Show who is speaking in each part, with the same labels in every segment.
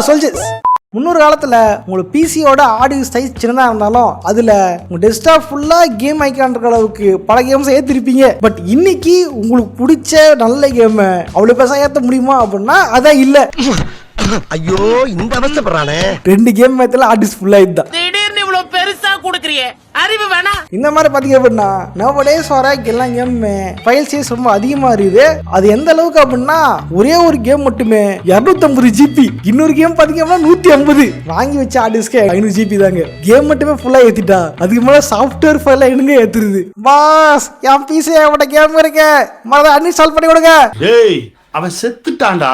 Speaker 1: Soldiers, முன்னொரு காலத்தில் உங்களுக்கு பிசியோட ஆடியோ சைஸ் சின்னதாக இருந்தாலும் அதில் உங்கள் டெஸ்க்டாப் ஃபுல்லாக கேம் ஐக்கான் இருக்கிற அளவுக்கு பல கேம்ஸை ஏற்றிருப்பீங்க. பட் இன்னைக்கு உங்களுக்கு பிடிச்ச நல்ல கேமை அவ்வளோ பெருசாக ஏற்ற முடியுமா அப்படின்னா அதான் இல்லை.
Speaker 2: ஐயோ இந்த அவசரப்படுறானே.
Speaker 1: 2 கேம் மேத்துல ஆர்டிஸ்ட் ஃபுல்லாக இதுதான்.
Speaker 3: திடீர்னு இவ்வளவு பெருசா கொடுக்குறியே, அறிவு வேணா.
Speaker 1: இந்த மாதிரி பார்த்தீங்க அப்படின்னா நவடேஸ் வர எல்லா கேமுமே ஃபைல் சைஸ் ரொம்ப அதிகமாக இருக்குது. அது எந்த அளவுக்கு அப்படின்னா ஒரே ஒரு கேம் மட்டுமே 250 GB, இன்னொரு கேம் பார்த்தீங்க அப்படின்னா 150. வாங்கி வச்ச ஆர்டிஸ்ட்க்கு 500 GB தாங்க. கேம் மட்டுமே ஃபுல்லாக ஏற்றிட்டா அதுக்கு மேலே சாஃப்ட்வேர் ஃபைல என்னங்க ஏற்றுருது. பாஸ் என் பிசி அவட கேம் இருக்க மறந்து அன்இன்ஸ்டால் பண்ணி கொடுங்க.
Speaker 4: அவன் செத்துட்டான்டா.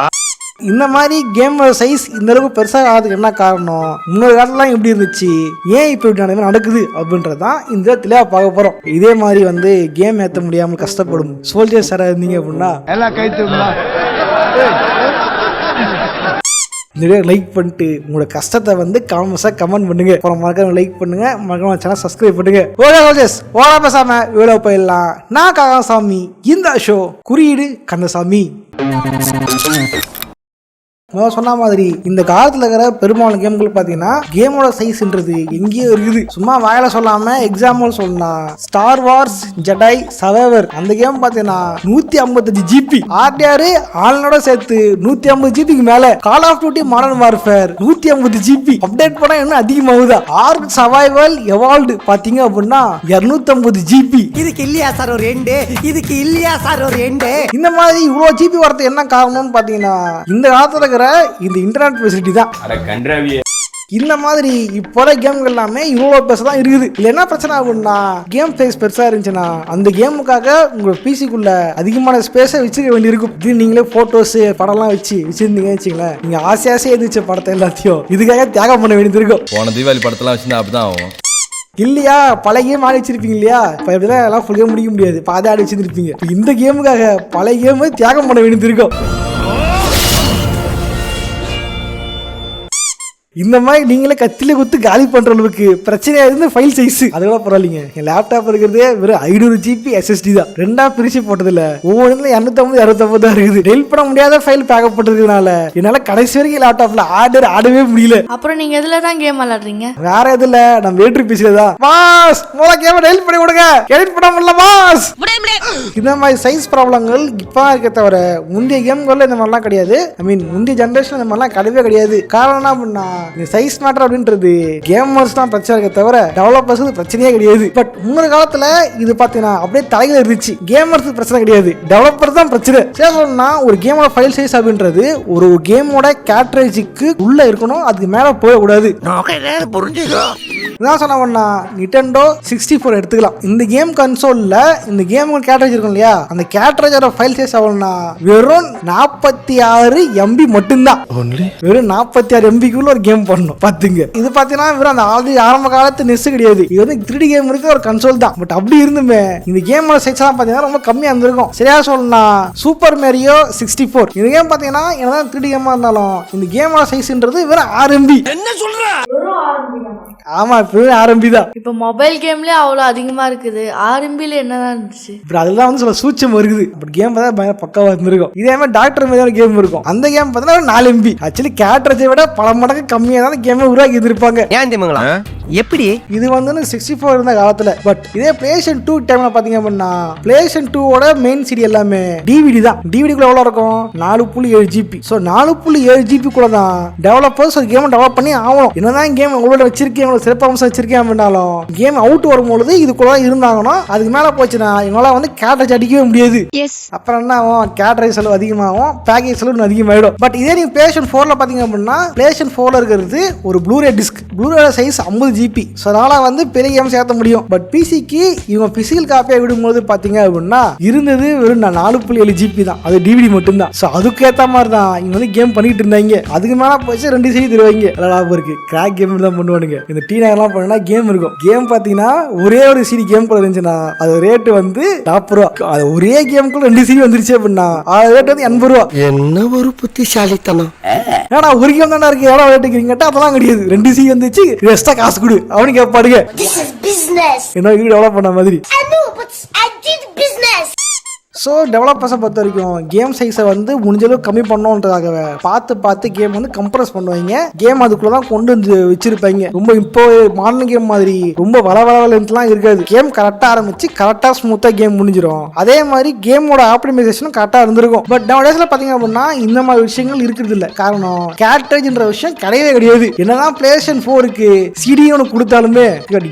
Speaker 1: இந்த மாதிரி கேம் சைஸ் இந்த அளவுக்கு பெருசாக ஆகிறதுக்கு என்ன காரணம், முன்னொரு காலத்துலாம் எப்படி இருந்துச்சு, ஏன் இப்போ இப்படி நடக்குது அப்படின்றதான் இந்த தெளிவாக பார்க்க போகிறோம். இதே மாதிரி வந்து கேம் ஏற்ற முடியாமல் கஷ்டப்படும் சோல்ஜர்ஸ் யாராக இருந்தீங்க அப்படின்னா எல்லாம் நிறைய லைக் பண்ணிட்டு உங்களோட கஷ்டத்தை வந்து கமெண்ட் பண்ணுங்க. அப்புறம் மறக்காம லைக் பண்ணுங்க, மறக்காம சேனல் சப்ஸ்கிரைப் பண்ணுங்க. ஓடா பேசாம வீடியோ போயிடலாம். நான் காகாசாமி, இந்த ஷோ குறியீடு கந்தசாமி. சொன்ன மாதிரி இந்த காலத்துல இருக்கிற பெரும்பாலும் கேம்கள் பாத்தீங்கன்னா கேமோட சைஸ்ன்றது எங்கேயோ இருக்குது. சும்மா வாயில சொல்லாம எக்ஸாம்பிள் சொல்லலாம், ஸ்டார் வார்ஸ் ஜெடை சர்வைவர் அந்த கேம் பாத்தீங்கன்னா 155 GB, RDR ஆன்லைனோட சேர்த்து 150 GB மேல. Call of Duty Modern Warfare 150 GB, update பண்ணா இன்னும் அதிகமாகுதா. ஆர்க் சர்வைவல் எவால்வ்டு பாத்தீங்க அப்படின்னா 250 GB.
Speaker 2: இதுக்கு இல்லையா சார் ஒரு எண்டு, இதுக்கு இல்லையா சார் ஒரு எண்டு.
Speaker 1: இந்த மாதிரி இவ்வளவு ஜிபி வரது என்ன காரணம்னு பாத்தீங்கன்னா இந்த காலத்துல இந்த இன்டர்நெட் ஃபெசிலிட்டி தான். இந்த மாதிரி இப்போத கேம்கள் எல்லாமே இவ்வளோ பெருசா தான் இருக்குது. இல்லை என்ன பிரச்சனை ஆகும்னா கேம் சைஸ் பெருசா இருந்துச்சுன்னா அந்த கேமுக்காக உங்க பிசிக்குள்ள அதிகமான ஸ்பேஸை வச்சுக்க வேண்டியிருக்கும். இது நீங்களே போட்டோஸ் படம்லாம் வச்சிருந்தீங்க வச்சுங்களேன், நீங்க ஆசையாசே எதிர்ச்ச படத்தை எல்லாத்தையும் இதுக்காக தியாகம் பண்ண வேண்டியது இருக்கும்.
Speaker 5: போன தீபாவளி படத்தெல்லாம் வச்சிருந்தா அப்படிதான் ஆகும்
Speaker 1: இல்லையா? பல கேம் ஆடி வச்சிருப்பீங்க இல்லையா? இப்போ எப்படிதான் எல்லாம் ஃபுல் கேம் முடிக்க முடியாது, பாதி ஆடி வச்சிருப்பீங்க. இந்த கேமுக்காக பல கேம் தியாகம் பண்ண வேண்டியது இருக்கும். இந்த மாதிரி நீங்களே கத்திலே குத்து காலி பண்ற அளவுக்கு பிரச்சனையா இருந்து ஃபைல் சைஸ் அதோட பரவாயில்லைங்க. என் லேப்டாப் இருக்கிறதே வெறும் 500 GB SSD தான். 2ஆ பிரிச்சு போட்டதில்ல, ஒவ்வொன்றுல 250 250 தான் இருக்குது. டெலிட் பண்ண முடியாத ஃபைல் பேக்கப் போட்டதுனால என்னால கடைசி வரைக்கும் லேப்டாப்ல ஆடவே முடியல.
Speaker 6: அப்புறம் நீங்க எதுல தான் கேம் விளையாடுறீங்க?
Speaker 1: வேற எதுல, நம்ம வேட்ரு பிசில தான். பாஸ் மொத கேம் டெலிட் பண்ணி கொடுங்க, எடிட் பண்ண முடியல பாஸ். இந்த மாதிரி சைஸ் ப்ராப்ளங்கள் இப்ப இருக்க தவிர முந்தைய கேம்கள்ல இந்த மாதிரிலாம் கிடையாது. முந்தைய ஜெனரேஷன் இந்த மாதிரிலாம் கிடையவே கிடையாது. காரணம் என்ன அப்படின்னா இந்த சைஸ் மேட்டர் அப்படின்றது கேமர்ஸ் தான் பிரச்சனை இருக்க தவிர டெவலப்பர்ஸ் பிரச்சனையே கிடையாது. பட் முன்னொரு காலத்துல இது பாத்தீங்கன்னா அப்படியே தலையில இருந்துச்சு. கேமர்ஸ் பிரச்சனை கிடையாது, டெவலப்பர் தான் பிரச்சனை. சொல்லணும்னா ஒரு கேமோட ஃபைல் சைஸ் அப்படின்றது ஒரு கேமோட கேட்ரேஜுக்கு உள்ள இருக்கணும், அதுக்கு மேல போகக்கூடாது. என்ன சொன்னா நிட்டெண்டோ 64 எடுத்துக்கலாம். இந்த கேம் கன்சோல்ல இந்த கேம் கேட்ரேஜ் இருக்கும் இல்லையா, அந்த கேட்ரேஜோட ஃபைல் சைஸ் ஆகணும்னா வெறும் 46 MB மட்டும்தான். வெறும் 46 MBக்குள்ள ஒரு கேம் பண்ணணும் பாத்துங்க. இது பாத்தீங்கன்னா வெறும் அந்த ஆரம்ப காலத்து நெஸ் கிடையாது, இது வந்து 3D கேம் இருக்க ஒரு கன்சோல் தான். பட் அப்படி இருந்துமே இந்த கேமோட சைஸ் எல்லாம் பாத்தீங்கன்னா ரொம்ப கம்மியா இருந்திருக்கும். சரியா சொல்லணும்னா சூப்பர் மேரியோ 64 இந்த கேம் பாத்தீங்கன்னா என்னதான் 3D கேமா இருந்தாலும் இந்த கேமோட சைஸ்ன்றது வெறும் 6 MB. என்ன சொல்ற? ஆமா, RMB தான்.
Speaker 6: இப்ப மொபைல் கேம்லயே அவ்வளவு அதிகமா இருக்குது, RMBல என்னதான் இருந்துச்சு.
Speaker 1: இப்ப அதெல்லாம் வந்து சில சூட்சம் இருக்குது. பட் கேம் பார்த்தா பயங்கர பக்காவா இருந்திருக்கும். இதே மாதிரி டாக்டர் மாதிரி கேம் இருக்கும், அந்த கேம் பார்த்தீங்கன்னா 4 MB. ஆக்சுவலி கேட்ரேஜை விட பல மடங்கு கம்மியா தான் கேமை உருவாக்கி இருந்திருப்பாங்க.
Speaker 2: ஏன் தெரியுங்களா? எப்படி இது
Speaker 1: வந்து 64 இருந்த காலத்துல. பட் இதே PlayStation 2 டைம்ல பாத்தீங்க அப்படின்னா PlayStation 2ஓட மெயின் சிடி எல்லாமே DVD தான். DVD குள்ள எவ்வளவு இருக்கும்? 4.7 GB. சோ 4.7 GB குள்ள தான் டெவலப்பர்ஸ் ஒரு கேம் டெவலப் பண்ணி ஆகணும். என்னதான் கேம் உங்களோட வச்சிருக்கேன், சிறப்பம்சம் வச்சிருக்கேன் அப்படின்னாலும் கேம் அவுட் வரும்போது இதுக்குள்ள இருந்தாங்கன்னா அதுக்கு மேல போச்சுன்னா இவங்களால வந்து கேட்ரேஜ் அடிக்கவே முடியாது. அப்புறம் என்ன ஆகும்? கேட்ரேஜ் செலவு அதிகமாகும், பேக்கேஜ் செலவு அதிகமாயிடும். பட் இதே நீங்க PlayStation 4ல பாத்தீங்க அப்படின்னா PlayStation 4ல இருக்கிறது ஒரு Blu-ray disk. Blu-ray size 50 GB. So அதனால வந்து பெரிய கேம் சேர்த்த முடியும். பட் பிசிக்கு இவங்க பிசிக்கல் காப்பியா விடும்போது பாத்தீங்க அப்படின்னா இருந்தது வெறும் 4.7 GB தான், அது DVD மட்டும்தான். ஸோ அதுக்கு ஏற்ற மாதிரி தான் இவங்க வந்து கேம் பண்ணிட்டு இருந்தாங்க. அதுக்கு மேல போச்சு 2 CD தருவாங்க. லாபம் இருக்கு, கிராக் கேம் தான் பண்ணுவானுங்க. இந்த டீனர்லாம் பண்ணா கேம் இருக்கும். கேம் பாத்தீங்கன்னா ஒரே ஒரு CD கேம் கூட இருந்துச்சுன்னா அது ரேட்டு வந்து 40 ரூபா. அது ஒரே கேமுக்குள்ள 2 CD வந்துருச்சு அப்படின்னா அது ரேட் வந்து 80 ரூபா.
Speaker 2: என்ன ஒரு புத்திசாலித்தனம்.
Speaker 1: ஏன்னா ஒரு கேம் தானே இருக்கு, எவ்வளவு ரேட் கேட்டா அதெல்லாம் கிடையாது. 2 CD வந்துச்சு, எக்ஸ்ட்ரா காசு கொடு அவனுக்கு கேட்பாடுங்க. என்ன வீடு டெவலப் பண்ண மாதிரி. ஸோ டெவலப்பர்ஸை பொறுத்த வரைக்கும் கேம் சைஸை வந்து முடிஞ்சளவு கம்மி பண்ணோன்றதாக பார்த்து கேம் வந்து கம்ப்ரஸ் பண்ணுவாங்க. கேம் அதுக்குள்ள தான் கொண்டு வந்து வச்சிருப்பாங்க. ரொம்ப இப்போ மாடர்ன் கேம் மாதிரி ரொம்ப வளவளவெல்லாம் இருக்காது. கேம் கரெக்டாக ஆரம்பிச்சு கரெக்டாக ஸ்மூத்தாக கேம் முடிஞ்சிடும். அதே மாதிரி கேமோட ஆப்டிமைசேஷனும் கரெக்டாக இருந்திருக்கும். பட் நவடேஸ்ல பார்த்தீங்க அப்படின்னா இந்த மாதிரி விஷயங்கள் இருக்கிறது இல்லை. காரணம் கேரக்டர்ன்ற விஷயம் கிடையவே கிடையாது. என்னதான் PlayStation 4க்கு சிடி ஒன்று கொடுத்தாலுமே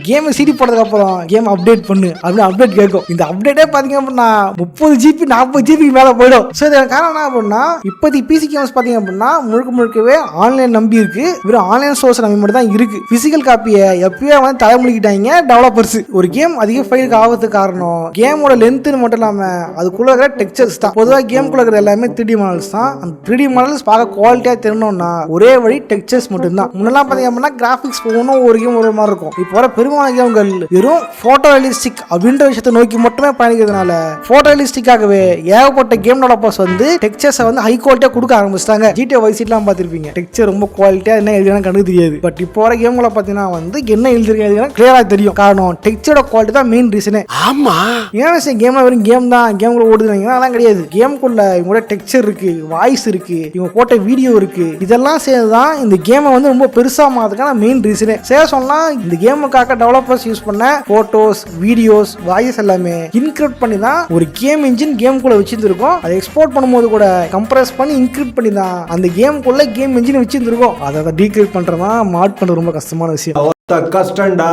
Speaker 1: கேம் சிடி போட்டதுக்கு அப்புறம் கேம் அப்டேட் பண்ணு அப்படின்னு அப்டேட் கேட்கும். இந்த அப்டேட்டே பார்த்தீங்க அப்படின்னா 30 GB 40 GB மேலே போயிடும். ஸோ இதுக்கு காரணம் என்ன அப்படின்னா இப்போதைக்கு பிசி கேம்ஸ் பார்த்தீங்க அப்படின்னா முழுக்கவே ஆன்லைன் நம்பி இருக்கு. வெறும் ஆன்லைன் சோர்ஸ் நம்பி மட்டும் தான் இருக்கு. பிசிக்கல் காப்பியை எப்பயே வந்து தலைமுழிக்கிட்டாங்க டெவலப்பர்ஸ். ஒரு கேம் அதிக ஃபைலுக்கு ஆகிறதுக்கு காரணம் கேமோட லென்த்னு மட்டும் இல்லாம அதுக்குள்ள இருக்கிற டெக்ஸ்சர்ஸ் தான். பொதுவாக கேம்குள்ள இருக்கிற எல்லாமே 3D மாடல்ஸ் தான். அந்த 3D மாடல்ஸ் பார்க்க குவாலிட்டியாக தெரியணும்னா ஒரே வழி டெக்ஸ்சர்ஸ் மட்டும் தான். முன்னெல்லாம் பார்த்தீங்க அப்படின்னா கிராஃபிக்ஸ் ஒன்றும் ஒரு கேம் ஒரு மாதிரி இருக்கும். இப்போ வர பெரும்பாலான கேம்கள் வெறும் போட்டோ ரியலிஸ்டிக் அப்படின்ற விஷயத்தை நோக்கி மட்டுமே பயணிக்கிறதுனால போட்டோ ரியலிஸ்டிக்காகவே ஏகப்பட்ட கேம் டெவலப்பர்ஸ் வந்து டெக்ஸ்சர்ஸை வந்து ஹை குவாலிட்டியாக கொடுக்க ஆரம்பிச்சிட்டாங்க. GTA Vice Cityலாம் பார்த்துருப்பீங்க. டெக்ஸ்சர் ரொம்ப குவாலிட்டியாக என்ன எழுதினா கணக்கு தெரியாது. பட் இப்போ வர கேம்களை பார்த்தீங்கன்னா வந்து என்ன எழுதிருக்கேன் கிளியராக தெரியும். காரணம் டெக்ஸ்சரோட குவாலிட்டி தான் மெயின் ரீசனே.
Speaker 4: ஆமா
Speaker 1: ஏன் கேம்ல வெறும் கேம் தான் கேம்குள்ள ஓடுதுங்க அதெல்லாம் கிடையாது. கேமுக்குள்ள இவங்களோட டெக்ஸ்சர் இருக்கு, வாய்ஸ் இருக்கு, இவங்க போட்ட வீடியோ இருக்கு. இதெல்லாம் சேர்ந்துதான் இந்த கேமை வந்து ரொம்ப பெருசா மாறதுக்கான மெயின் ரீசனே. சொன்னா இந்த கேமுக்காக டெவலப்பர்ஸ் யூஸ் பண்ண போட்டோஸ், வீடியோஸ், வாய்ஸ் எல்லாமே இன்கிரிப்ட் பண்ணி தான் ஒரு கேம் இன்ஜின் கேமுக்குள்ள வச்சிருந்திருக்கும். அதை எக்ஸ்போர்ட் பண்ணும்போது கூட கம்ப்ரஸ் பண்ணி இன்கிரிப்ட் பண்ணி தான் அந்த கேமுக்குள்ள கேம் இன்ஜின் வச்சிருந்திருக்கும். அதை டீக்ரிப்ட் பண்றதா மாட் பண்றது ரொம்ப கஷ்டமான விஷயம்.
Speaker 2: கஷ்டம்டா.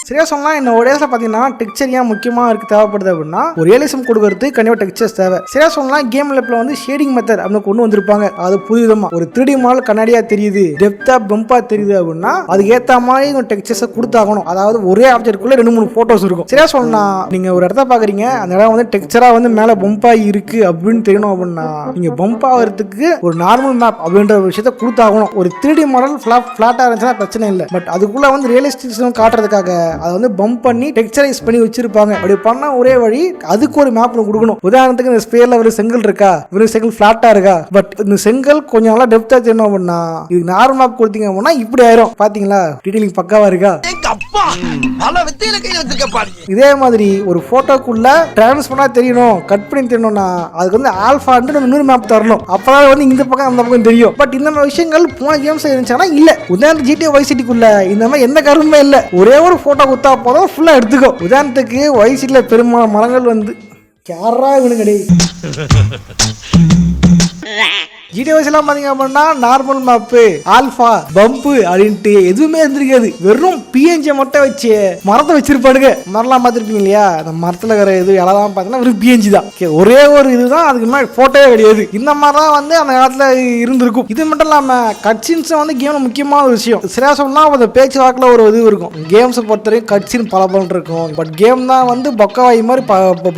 Speaker 1: சரியா சொல்லலாம். இந்த டேஸ்ல பாத்தீங்கன்னா டெக்ஸ்சர் ஏன் முக்கியமா இருக்கு தேவைப்படுது அப்படின்னா ஒரு ரியலிசம் கொடுக்கறது கண்டிப்பா டெக்ஸ்சர்ஸ் தேவை. சரியா சொல்லலாம். கேம் லெப்ல வந்து ஷேடிங் மெத்தட் அப்படின்னு கொண்டு வந்திருப்பாங்க. அது புதுவிதமா ஒரு 3D மாடல் கண்ணாடியா தெரியுது, டெப்தா பம்பா தெரியுது அப்படின்னா அதுக்கு ஏத்த மாதிரி டெக்ஸ்சர்ஸை கொடுத்தாகணும். அதாவது ஒரே ஆப்ஜெக்ட்குள்ள 2-3 போட்டோஸ் இருக்கும். சரியா சொல்லலாம். நீங்க ஒரு இடத்த பாக்குறீங்க, அந்த இடம் வந்து டெக்ஸ்சரா வந்து மேல பம்பா இருக்கு அப்படின்னு தெரியணும் அப்படின்னா நீங்க பம்ப் ஆகிறதுக்கு ஒரு நார்மல் மேப் அப்படின்ற ஒரு விஷயத்த கொடுத்தாகணும். ஒரு 3D மாடல் பிளாட்டா இருந்துச்சுன்னா பிரச்சனை இல்லை. பட் அதுக்குள்ள வந்து ரியலிஸ்டிக்ஸ் காட்டுறதுக்காக அதை வந்து பம்ப் பண்ணி டெக்ஸ்சரைஸ் பண்ணி வச்சிருப்பாங்க. அப்படி பண்ணா ஒரே வழி அதுக்கு ஒரு மேப் கொடுக்கணும். உதாரணத்துக்கு இந்த ஸ்பேர்ல ஒரு செங்கல் இருக்கா, ஒரு செங்கல் பிளாட்டா இருக்கா, பட் இந்த செங்கல் கொஞ்சம் நல்லா டெப்தா தெரியணும் அப்படின்னா இது நார்மல் மேப் கொடுத்தீங்க அப்படின்னா இப்படி ஆயிரும். பாத்தீங்களா டீடைலிங் பக்காவா இருக்கா? இதே மாதிரி ஒரு போட்டோக்குள்ள டிரான்ஸ்பரண்டா தெரியணும், கட் பண்ணி தெரியணும்னா அதுக்கு வந்து ஆல்பா இன்னொரு மேப் தரணும். அப்பதான் வந்து இந்த பக்கம் அந்த பக்கம் தெரியும். பட் இந்த மாதிரி விஷயங்கள் போன கேம்ஸ் இருந்துச்சுன்னா இல்ல. உதாரணத்துக்கு GTA Vice Cityக்குள்ள இந்த மாதிரி எந்த கருமே இல்ல. ஒரே ஒரு போட்டோ குத்தா போதும் ஃபுல்லா எடுத்துக்கோ. உதாரணத்துக்கு Vice Cityல பெரும்பாலான மரங்கள் வந்து யாரா இவனு கிடையாது. GTA Vice எல்லாம் பாத்தீங்க அப்படின்னா நார்மல் மேப்பு, ஆல்பா, பம்பு அப்படின்ட்டு எதுவுமே இருந்திருக்காது. வெறும் PNG மட்டும் வச்சு மரத்தை வச்சிருப்பானுங்க. மரம்லாம் பார்த்துருப்பீங்க இல்லையா? அந்த மரத்துல இருக்கிற இது எல்லாம் பார்த்தீங்கன்னா வெறும் PNG தான். ஒரே ஒரு இதுதான், அதுக்கு முன்னாடி போட்டோவே கிடையாது. இந்த மாதிரி தான் வந்து அந்த காலத்துல இருந்திருக்கும். இது மட்டும் இல்லாம கட்சின்ஸ் வந்து கேம்ல முக்கியமான ஒரு விஷயம். சரியா சொன்னா அந்த பேச்சு வாக்குல ஒரு இது இருக்கும். கேம்ஸை பொறுத்தவரைக்கும் கட்சின் பல இருக்கும். பட் கேம் தான் வந்து பொக்கவாய் மாதிரி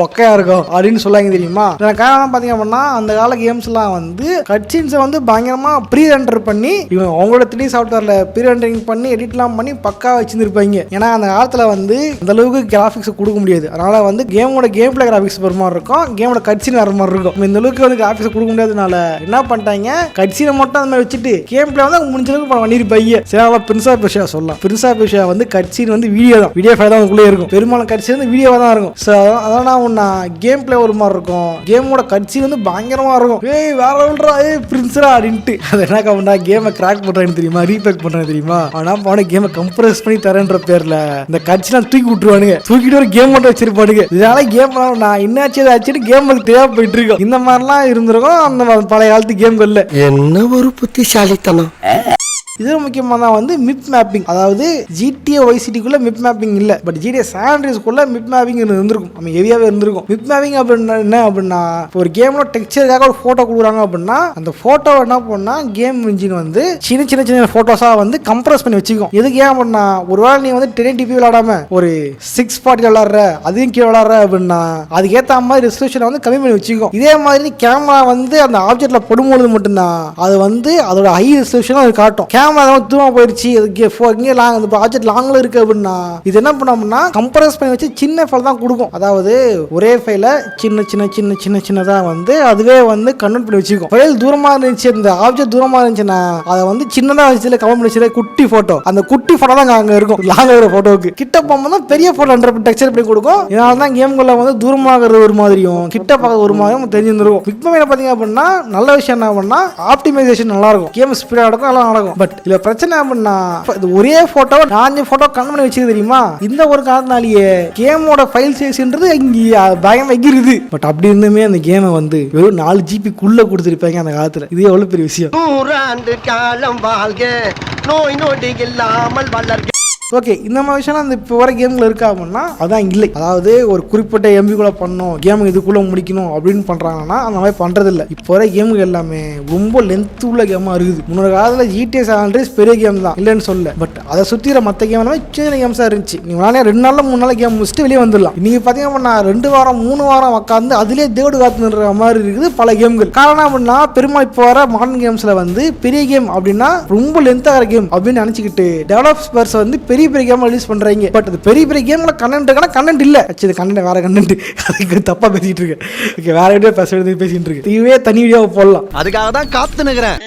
Speaker 1: பொக்கையா இருக்கும் அப்படின்னு சொல்லாங்க தெரியுமா? காரணம் பாத்தீங்க அப்படின்னா அந்த கால கேம்ஸ் எல்லாம் வந்து கட்சின்ஸை வந்து பயங்கரமா ப்ரீ ரெண்டர் பண்ணி இவங்க அவங்களோட 3D சாஃப்ட்வேர்ல ப்ரீ ரெண்டரிங் பண்ணி எடிட்லாம் பண்ணி பக்கா வச்சிருப்பாங்க. ஏன்னா அந்த காலத்துல வந்து அந்த அளவுக்கு கிராஃபிக்ஸ் கொடுக்க முடியாது. அதனால வந்து கேமோட கேம் பிளே கிராஃபிக்ஸ் வர மாதிரி இருக்கும், கேமோட கட்சின் வர மாதிரி இருக்கும். இந்த அளவுக்கு வந்து கிராஃபிக்ஸ் கொடுக்க முடியாதனால என்ன பண்ணிட்டாங்க, கட்சினை மட்டும் அந்த மாதிரி வச்சுட்டு கேம் பிளே வந்து முடிஞ்ச அளவுக்கு பண்ணிருப்பாங்க. சரி, பிரின்ஸ் ஆஃப் பெர்ஷியா சொல்லலாம். பிரின்ஸ் ஆஃப் பெர்ஷியா வந்து கட்சின் வந்து வீடியோ தான், வீடியோ ஃபைல் தான் அதுக்குள்ளே இருக்கும். பெரும்பாலும் கட்சி வந்து வீடியோவா தான் இருக்கும். ஸோ அதெல்லாம் ஒன்னா கேம் பிளே ஒரு மாதிரி இருக்கும், கேமோட கட்சி வந்து பயங்கரமா இருக்கும். ஏய் வேற சொல்றா, ஏய் பிரின்ஸ்ரா அப்படின்ட்டு அது என்ன கவனா கேமை கிராக் பண்றான்னு தெரியுமா, ரீபேக் பண்றான்னு தெரியுமா? ஆனா அவனை கேமை கம்ப்ரஸ் பண்ணி தரேன்ற பேர்ல இந்த கட்சிலாம் தூக்கி விட்டுருவானுங்க, தூக்கிட்டு ஒரு கேம் மட்டும் வச்சிருப்பானுங்க. இதனால கேம் நான் என்னாச்சு ஏதாச்சுன்னு கேம் தேவை போயிட்டு இருக்கோம். இந்த மாதிரிலாம் இருந்திருக்கும் அந்த பழைய காலத்து கேம்கள்ல.
Speaker 2: என்ன ஒரு புத்திசாலித்தனம்.
Speaker 1: இது முக்கியமாக தான் வந்து மிப் மேப்பிங். அதாவது GTA Vice Cityக்குள்ள மிப் மேப்பிங் இல்லை, பட் GTA San Andreasக்குள்ள மிப் மேப்பிங் இருந்திருக்கும். நம்ம ஹெவியாகவே இருந்திருக்கும். மிப் மேப்பிங் அப்படின்னா என்ன அப்படின்னா ஒரு கேமோட டெக்ஸ்சருக்காக ஒரு ஃபோட்டோ கொடுக்குறாங்க அப்படின்னா அந்த ஃபோட்டோ என்ன பண்ணா கேம் இன்ஜின் வந்து சின்ன சின்ன சின்ன ஃபோட்டோஸாக வந்து கம்ப்ரஸ் பண்ணி வச்சுக்கும். எதுக்கு ஏன் அப்படின்னா ஒருவேளை நீ வந்து 1080p விளாடாம ஒரு 640 விளாடுற, அதையும் கீழே விளாடுற அப்படின்னா அதுக்கேற்ற மாதிரி ரெசல்யூஷனை வந்து கம்மி பண்ணி வச்சுக்கும். இதே மாதிரி கேமரா வந்து அந்த ஆப்ஜெக்ட்ல படும்பொழுது மட்டும்தான் அது வந்து அதோட ஹை ரெசல்யூஷன் அது காட்டும். கேமரா தூரமாக போயிடுச்சு இங்கே லாங் இந்த ப்ராஜெக்ட் லாங்கில் இருக்குது அப்படின்னா இது என்ன பண்ணோம்னா கம்ப்ரஸ் பண்ணி வச்சு சின்ன ஃபைல் தான் கொடுக்கும். அதாவது ஒரே ஃபைலை சின்னதாக வந்து அதுவே வந்து கன்வெர்ட் பண்ணி வச்சுக்கும். ஃபைல் தூரமாக இருந்துச்சு, இந்த ஆப்ஜெக்ட் தூரமாக இருந்துச்சுன்னா அதை வந்து சின்னதாக வச்சு கவர் பண்ணி வச்சு குட்டி ஃபோட்டோ, அந்த குட்டி ஃபோட்டோ தான் அங்கே இருக்கும் லாங் இருக்கிற ஃபோட்டோவுக்கு. கிட்ட போகும்போது தான் பெரிய ஃபோட்டோ டெக்ஸ்சர் பண்ணி கொடுக்கும். இதனால தான் கேம்குள்ள வந்து தூரமாகிறது ஒரு மாதிரியும் கிட்ட பார்க்க ஒரு மாதிரியும் தெரிஞ்சிருக்கும். பிக்மேல பார்த்தீங்க அப்படின்னா நல்ல விஷயம் என்ன அப்படின்னா ஆப்டிமைசேஷன் நல்லா இருக்கும், கேம் ஸ்பீடாக இருக்கும், நல்லா நடக்கும். பட் இதுல பிரச்சனை அப்படின்னா ஒரே போட்டோ 4 போட்டோ கன்வெர்ட் பண்ணி வச்சுக்க தெரியுமா? இந்த ஒரு காரணத்தினாலேயே கேமோட ஃபைல் சைஸ்ன்றது இங்கே பயங்கரமா எகிருது. பட் அப்படி இருந்துமே அந்த கேமை வந்து வெறும் 4 ஜிபிக்குள்ள கொடுத்துருப்பாங்க அந்த காலத்துல. இது எவ்வளவு பெரிய விஷயம்.
Speaker 2: 100 ஆண்டு காலம் வாழ்க, நோய் நொடி இல்லாமல் வளர்க.
Speaker 1: ஓகே, இந்த மாதிரி விஷயம்லாம் இந்த இப்போ வர கேமில் இருக்கா அப்படின்னா அதான் இல்லை. அதாவது ஒரு குறிப்பிட்ட எம்பிக்குள்ளே பண்ணணும், கேம் இதுக்குள்ளே முடிக்கணும் அப்படின்னு பண்ணுறாங்கன்னா அந்த மாதிரி பண்ணுறதில்ல. இப்போ வர கேமுக்கு எல்லாமே ரொம்ப லென்த் உள்ள கேமாக இருக்குது. முன்னொரு காலத்தில் GTA San Andreas பெரிய கேம் தான், இல்லைன்னு சொல்ல. பட் அதை சுற்றிற மற்ற கேம் எல்லாமே சின்ன கேம்ஸாக இருந்துச்சு. நீங்களாலே 2 நாளில் 3 நாள் கேம் முடிச்சுட்டு வெளியே வந்துடலாம். நீங்கள் பார்த்தீங்க அப்படின்னா 2 வாரம் 3 வாரம் உட்காந்து அதிலே தேடு காத்துன்ற மாதிரி இருக்குது பல கேம்கள். காரணம் அப்படின்னா பெரும்பாலும் இப்போ வர மாடர்ன் கேம்ஸில் வந்து பெரிய கேம் அப்படின்னா ரொம்ப லென்த்தாக கேம் அப்படின்னு நினச்சிக்கிட்டு டெவலப்பர்ஸ் வந்து பெரிய கேம் ரிலீஸ் பண்றாங்க. பட் அது பெரிய கேம்ல கண்டென்ட் இருக்கா? கண்டென்ட் இல்ல. இது கண்டென்ட் வேற கண்டென்ட். அதுக்கு தப்பா பேசிட்டு இருக்கு. ஓகே, வேற வீடியோ பேசிட்டு இருக்கு. இதுவே தனி வீடியோவை போடலாம்.
Speaker 2: அதுக்காக தான் காத்து நிக்கிறேன்.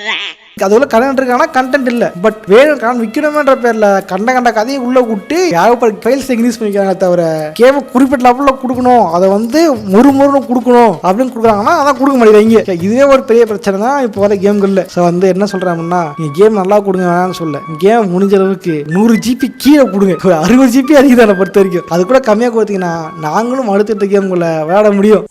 Speaker 1: அதுல கண்டென்ட் இருக்கானா? கண்டென்ட் இல்ல. பட் வேணும் விற்கணும்ன்ற பேர்ல கண்ட கதையை உள்ள விட்டு யாரும் ஃபைல்ஸ் இன்க்ரீஸ் பண்ணிக்கிறாங்க தவிர கேம் குறிப்பிட்ட லெவல்ல கொடுக்கணும், அதை வந்து முறுமுறுன்னு கொடுக்கணும் அப்படின்னு கொடுக்குறாங்கன்னா அதான் கொடுக்க மாட்டேங்கிறாங்க. இதுவே ஒரு பெரிய பிரச்சனை தான் இப்போ வர கேம்கள்ல. ஸோ வந்து என்ன சொல்றாங்கன்னா நீங்க கேம் நல்லா கொடுங்க வேணாம்னு சொல்ல, கேம் முடிஞ்ச அளவுக்கு 100 GB கீழே கொடுங்க. ஒரு 60 GB அதிகம் பொறுத்த வரைக்கும். அது கூட கம்மியாக கொடுத்தீங்கன்னா நாங்களும் அடுத்த கேம்குள்ள விளையாட முடியும்.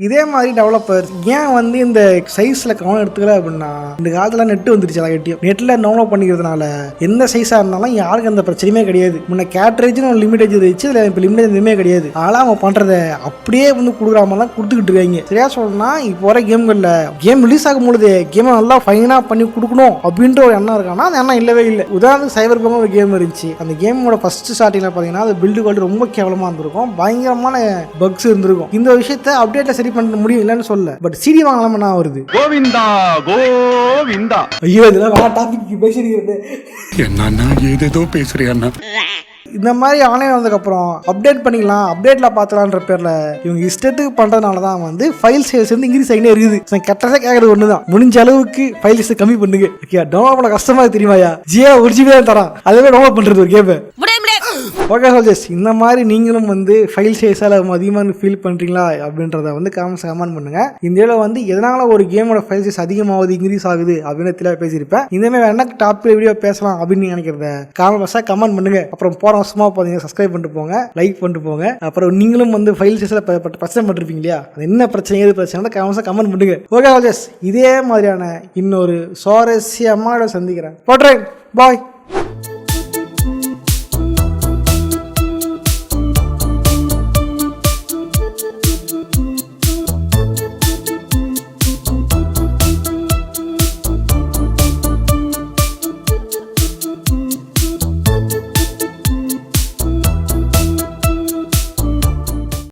Speaker 1: இதே மாதிரி டெவலப்பர் ஏன் வந்து இந்த சைஸில் கவனம் எடுத்துக்கல அப்படின்னா இந்த காலத்தில் நெட்டு வந்துருச்சு. எல்லாக்கிட்டையும் நெட்டில் டவுன்லோட் பண்ணிக்கிறதுனால எந்த சைஸாக இருந்தாலும் யாருக்கு அந்த பிரச்சனையுமே கிடையாது. முன்ன கேட்ரேஜ்னு ஒரு லிமிடேஜ் இருந்துச்சு, அதில் இப்போ லிமிடேஜ் எதுவுமே கிடையாது. அதனால் அவங்க பண்ணுறத அப்படியே வந்து கொடுக்குறாமலாம் கொடுத்துக்கிட்டு இருக்காங்க. சரியா சொல்லணும்னா இப்போ வர கேம்களில் கேம் ரிலீஸ் ஆகும் பொழுது கேமை நல்லா ஃபைனாக பண்ணி கொடுக்கணும் அப்படின்ற ஒரு எண்ணம் இருக்கான்னா அந்த எண்ணம் இல்லவே இல்லை. உதாரணத்துக்கு சைபர் பங்கம் ஒரு கேம் இருந்துச்சு. அந்த கேமோட ஃபர்ஸ்ட் ஸ்டார்டிங்கில் பார்த்தீங்கன்னா அது பில்டு குவாலிட்டி ரொம்ப கேவலமாக இருந்திருக்கும், பயங்கரமான பக்ஸ் இருந்திருக்கும். இந்த விஷயத்தை அப்டேட்டில் சரி பண்ண முடியும் இல்லன்னு சொல்ல. பட் சிடி வாங்கலாமா வருது. கோவிந்தா கோவிந்தா. ஐயோ, இதெல்லாம் வேற டாபிக் பேசிட்டு
Speaker 4: என்னன்னா ஏதேதோ பேசுறியா?
Speaker 1: இந்த மாதிரி ஆன்லைன் வந்ததுக்கப்புறம் அப்டேட் பண்ணிக்கலாம், அப்டேட்டில் பார்த்துலான்ற பேரில் இவங்க இஷ்டத்துக்கு பண்ணுறதுனால தான் வந்து ஃபைல் சைஸ் வந்து இன்க்ரீஸ் ஆகினே இருக்குது. கரெக்டாக கேட்குறது ஒன்று தான், முடிஞ்ச அளவுக்கு ஃபைல் சைஸ் கம்மி பண்ணுங்க. ஓகே, டவுன்லோட் பண்ண கஷ்டமாக தெரியுமாயா? ஜியோ 1 GB தான் தரான், அதுவே டவுன்லோட் பண்ணுறது ஒரு கேம். ஓகே சோல்ஜர்ஸ், இந்த மாதிரி நீங்களும் வந்து ஃபைல் சைஸால் அதிகமாக ஃபீல் பண்ணுறீங்களா அப்படின்றத வந்து கமெண்ட் பண்ணுங்கள். இந்த இதில் வந்து எதனால் ஒரு கேமோட ஃபைல் சைஸ் அதிகமாகுது இன்க்ரீஸ் ஆகுது அப்படின்னு தெளிவாக பேசியிருப்பேன். இந்த மாதிரி என்ன டாபிக் வீடியோ பேசலாம் அப்படின்னு நினைக்கிறத கமெண்ட் பண்ணுங்கள். அப்புறம் போகிற வருஷமா போதீங்க சப்ஸ்கிரைப் பண்ணிட்டு போங்க, லைக் பண்ணிட்டு போங்க. அப்புறம் நீங்களும் வந்து ஃபைல் சைஸில் பிரச்சனை பண்ணிருப்பீங்க இல்லையா? அது என்ன பிரச்சனை ஏது பிரச்சனை கமெண்ட் பண்ணுங்க. ஓகே சோல்ஜர்ஸ், இதே மாதிரியான இன்னொரு சுவாரஸ்யமாக சந்திக்கிறேன். போட்றேன், பாய்.